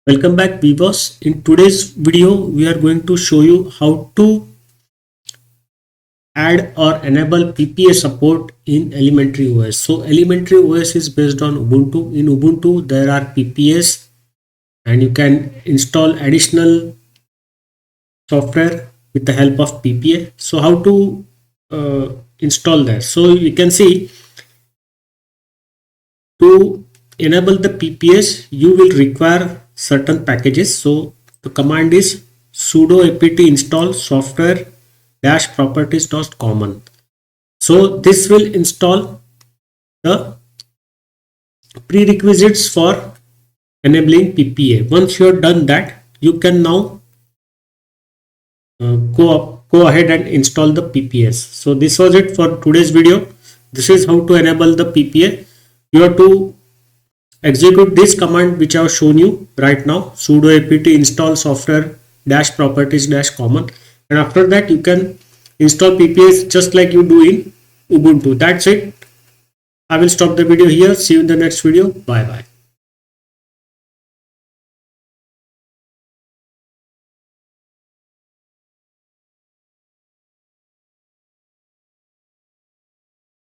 Welcome back viewers. In today's video we are going to show you how to add or enable PPA support in elementary OS. So elementary OS is based on Ubuntu. In Ubuntu there are PPAs and you can install additional software with the help of PPA. So how to install that? So you can see, to enable the PPAs you will require certain packages. So the command is sudo apt install software dash properties dot common. So this will install the prerequisites for enabling PPA. Once you have done that, you can now go ahead and install the PPAs. So this was it for today's video. This is how to enable the PPA. You have to execute this command which I have shown you right now, sudo apt install software dash properties dash common, and after that you can install PPAs just like you do in Ubuntu. That's it. I will stop the video here. See you in the next video. Bye bye.